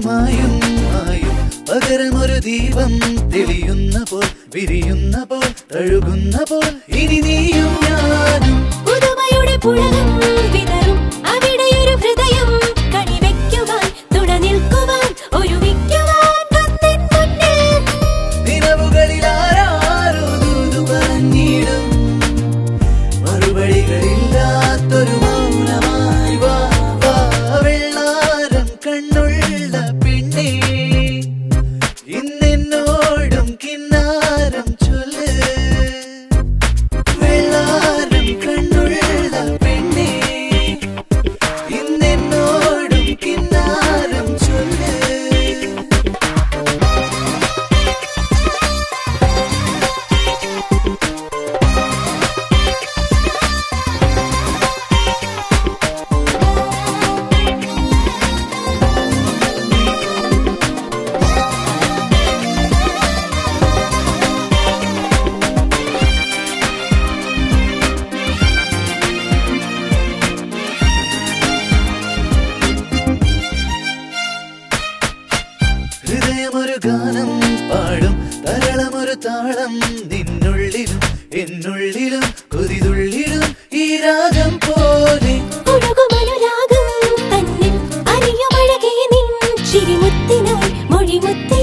മായും മായും പകരമൊരു ദീപം തെളിയുന്ന പോൽ വിരിയുന്ന പോൽ തഴുകുന്ന പോൽ ഇനി നീയും ഞാനും പുതുമയുടെ പുളകം വിതറും അവിടെയൊരു ഹൃദയം കണിവെക്കുവാൻ തുണ നിൽക്കുവാൻ ഒരുമിക്കുവാൻ കണ്ണിൻ മുന്നിൽ നിലവുകളിൽ ആരാരോ ദൂതു പറഞ്ഞിടും മറുപടികളില്ലാത്തൊരു മൗനമായി വാ വാ വെള്ളാരം കണ്ണുള്ള പെണ്ണേ ഇന്നെന്നോടും കിന്നാരം ചൊല്ല് വെള്ളാരം കണ്ണുള്ള പെണ്ണേ ഇന്നെന്നോടും കിന്നാരം ചൊല്ല് ഹൃദയമൊരു ഗാനം പാടും തരളമൊരു താളം നിന്നുള്ളിലും എന്നുള്ളിലും കൊതിതുള്ളിലും ഈ രാഗം പോലെ ഒഴുകുമനുരാഗം തന്നിൽ അറിയുമഴകേ നിൻ ചിരിമുത്തിനായി മൊഴിമുത്തി